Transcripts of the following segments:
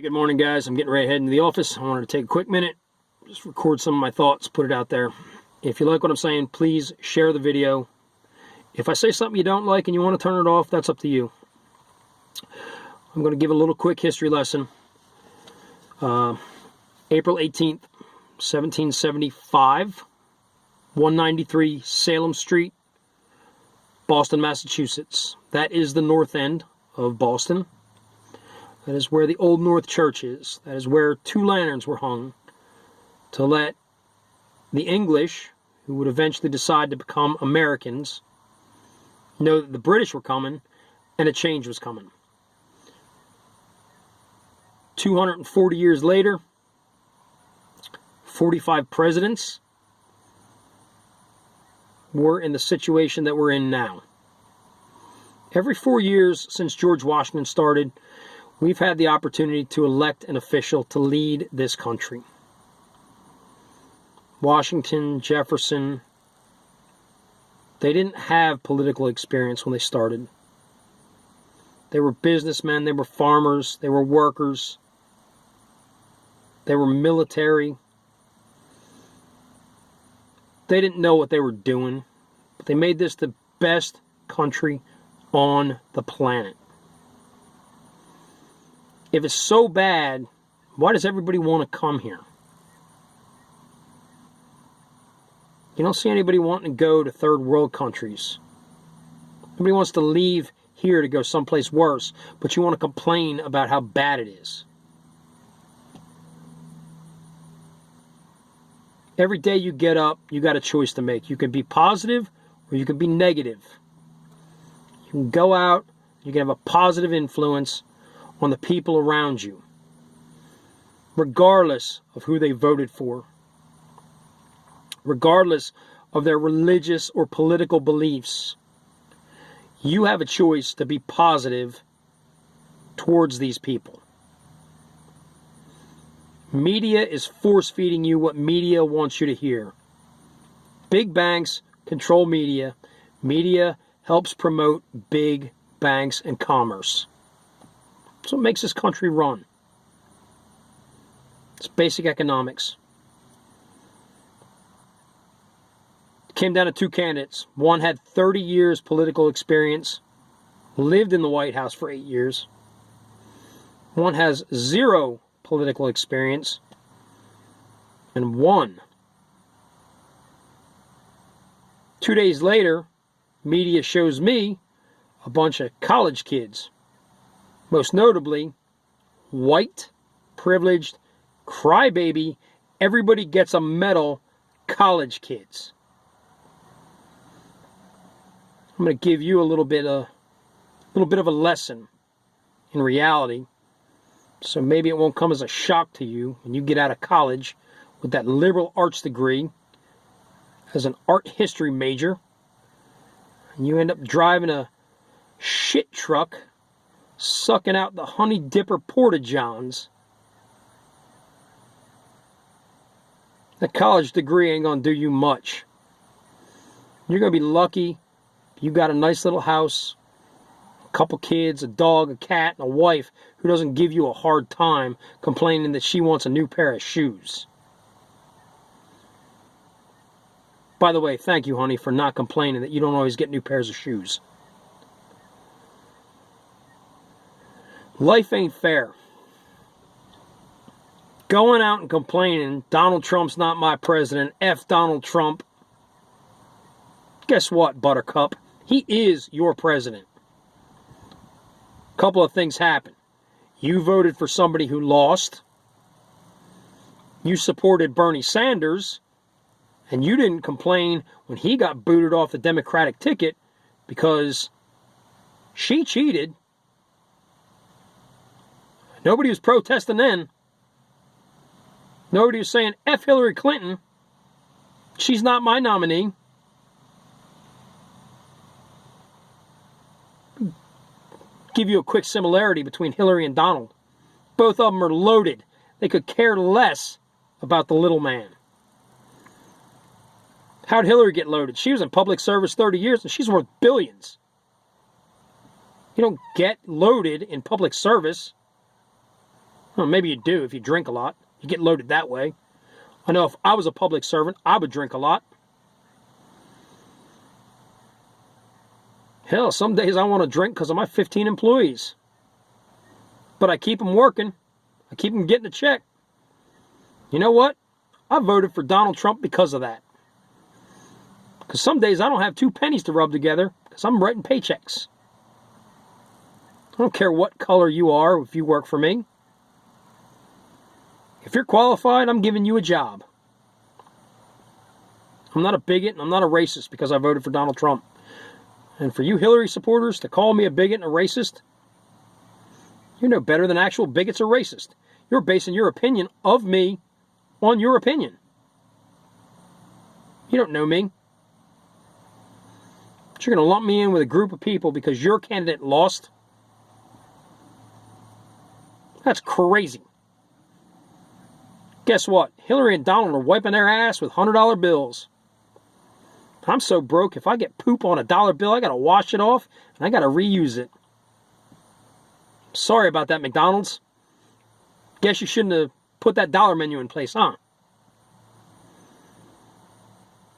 Good morning, guys. I'm getting ready to head into the office. I wanted to take a quick minute, just record some of my thoughts, put it out there. If you like what I'm saying, please share the video. If I say something you don't like and you want to turn it off, that's up to you. I'm going to give a little quick history lesson. April 18th, 1775, 193 Salem Street, Boston, Massachusetts. That is the north end of Boston. That is where the Old North Church is. That is where two lanterns were hung to let the English, who would eventually decide to become Americans, know that the British were coming and a change was coming. 240 years later, 45 presidents were in the situation that we're in now. Every 4 years since George Washington started, we've had the opportunity to elect an official to lead this country. Washington, Jefferson, they didn't have political experience when they started. They were businessmen, they were farmers, they were workers, they were military. They didn't know what they were doing, but they made this the best country on the planet. If it's so bad, why does everybody want to come here? You don't see anybody wanting to go to third world countries. Nobody wants to leave here to go someplace worse, but you want to complain about how bad it is. Every day you get up, you got a choice to make. You can be positive or you can be negative. You can go out, you can have a positive influence on the people around you, regardless of who they voted for, regardless of their religious or political beliefs. You have a choice to be positive towards these people. Media is force-feeding you what media wants you to hear. Big banks control media. Media helps promote big banks and commerce. That's what makes this country run. It's basic economics. It came down to two candidates. One had 30 years political experience, lived in the White House for 8 years. One has 0 political experience and won. 2 days later, media shows me a bunch of college kids. Most notably, white, privileged, crybaby, everybody gets a medal college kids. I'm going to give you a little bit of a lesson in reality, so maybe it won't come as a shock to you when you get out of college with that liberal arts degree as an art history major, and you end up driving a shit truck sucking out the Honey Dipper Porta-Johns. That college degree ain't going to do you much. You're going to be lucky if you got a nice little house, a couple kids, a dog, a cat, and a wife who doesn't give you a hard time complaining that she wants a new pair of shoes. By the way, thank you, honey, for not complaining that you don't always get new pairs of shoes. Life ain't fair. Going out and complaining, Donald Trump's not my president, F Donald Trump. Guess what, Buttercup? He is your president. A couple of things happen. You voted for somebody who lost. You supported Bernie Sanders. And you didn't complain when he got booted off the Democratic ticket because she cheated. Nobody was protesting then. Nobody was saying, F Hillary Clinton. She's not my nominee. Give you a quick similarity between Hillary and Donald. Both of them are loaded. They could care less about the little man. How'd Hillary get loaded? She was in public service 30 years and she's worth billions. You don't get loaded in public service. Well, maybe you do if you drink a lot. You get loaded that way. I know if I was a public servant, I would drink a lot. Hell, some days I want to drink because of my 15 employees. But I keep them working. I keep them getting a check. You know what? I voted for Donald Trump because of that. Because some days I don't have 2 pennies to rub together because I'm writing paychecks. I don't care what color you are if you work for me. If you're qualified, I'm giving you a job. I'm not a bigot and I'm not a racist because I voted for Donald Trump. And for you Hillary supporters to call me a bigot and a racist, you're no better than actual bigots or racists. You're basing your opinion of me on your opinion. You don't know me. But you're going to lump me in with a group of people because your candidate lost? That's crazy. Guess what? Hillary and Donald are wiping their ass with $100 bills. I'm so broke, if I get poop on a dollar bill, I got to wash it off and I got to reuse it. Sorry about that, McDonald's. Guess you shouldn't have put that dollar menu in place, huh?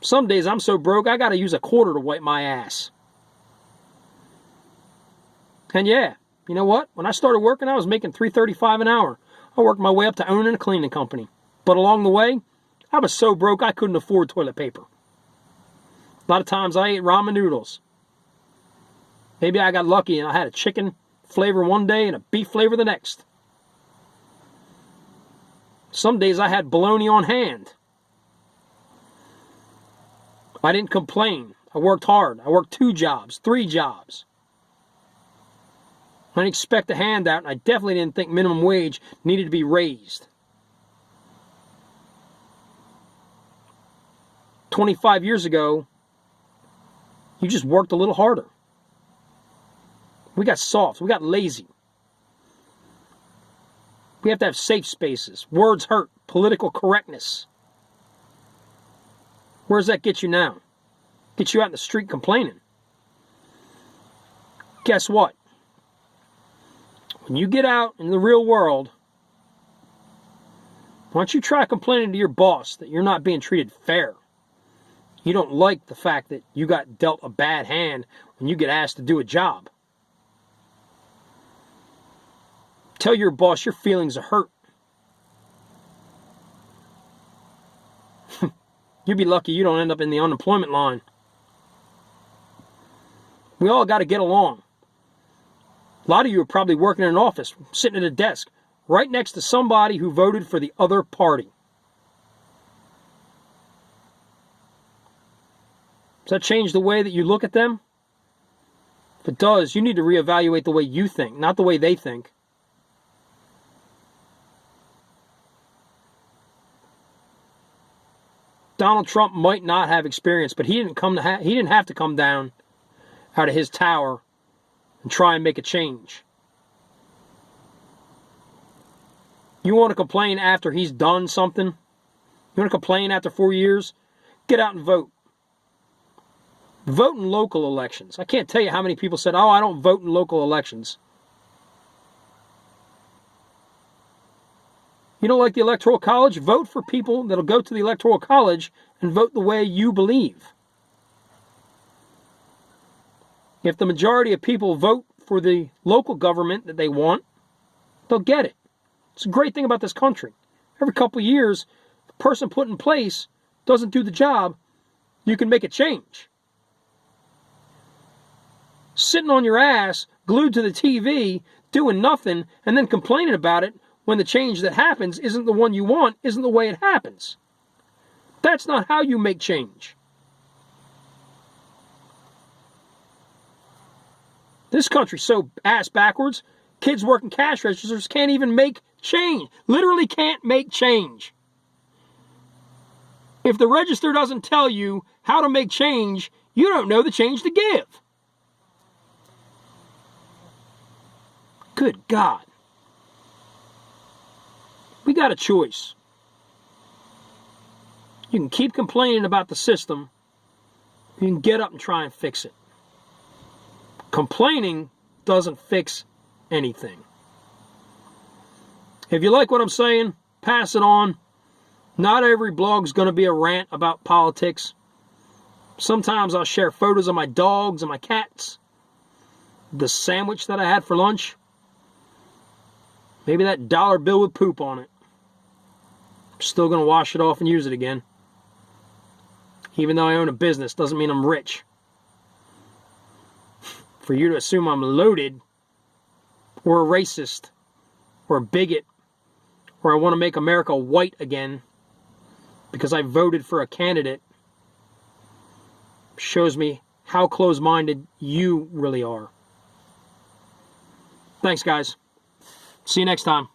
Some days I'm so broke, I got to use a quarter to wipe my ass. And yeah, you know what? When I started working, I was making $3.35 an hour. I worked my way up to owning a cleaning company. But along the way, I was so broke I couldn't afford toilet paper. A lot of times I ate ramen noodles. Maybe I got lucky and I had a chicken flavor one day and a beef flavor the next. Some days I had bologna on hand. I didn't complain. I worked hard. I worked 2 jobs, 3 jobs. I didn't expect a handout, and I definitely didn't think minimum wage needed to be raised. 25 years ago, you just worked a little harder. We got soft. We got lazy. We have to have safe spaces. Words hurt. Political correctness. Where does that get you now? Get you out in the street complaining. Guess what? When you get out in the real world, why don't you try complaining to your boss that you're not being treated fair? You don't like the fact that you got dealt a bad hand when you get asked to do a job. Tell your boss your feelings are hurt. You'd be lucky you don't end up in the unemployment line. We all got to get along. A lot of you are probably working in an office, sitting at a desk, right next to somebody who voted for the other party. Does that change the way that you look at them? If it does, you need to reevaluate the way you think, not the way they think. Donald Trump might not have experience, but he didn't have to come down out of his tower and try and make a change. You want to complain after he's done something? You want to complain after 4 years? Get out and vote. Vote in local elections. I can't tell you how many people said, oh, I don't vote in local elections. You don't like the Electoral College? Vote for people that'll go to the Electoral College and vote the way you believe. If the majority of people vote for the local government that they want, they'll get it. It's a great thing about this country. Every couple of years, if the person put in place doesn't do the job, you can make a change. Sitting on your ass, glued to the TV, doing nothing, and then complaining about it when the change that happens isn't the one you want, isn't the way it happens. That's not how you make change. This country's so ass backwards, kids working cash registers can't even make change. Literally can't make change. If the register doesn't tell you how to make change, you don't know the change to give. Good God. We got a choice. You can keep complaining about the system. You can get up and try and fix it. Complaining doesn't fix anything. If you like what I'm saying, pass it on. Not every blog's going to be a rant about politics. Sometimes I'll share photos of my dogs and my cats. The sandwich that I had for lunch. Maybe that dollar bill with poop on it. I'm still going to wash it off and use it again. Even though I own a business, doesn't mean I'm rich. For you to assume I'm loaded, or a racist, or a bigot, or I want to make America white again because I voted for a candidate, shows me how close-minded you really are. Thanks, guys. See you next time.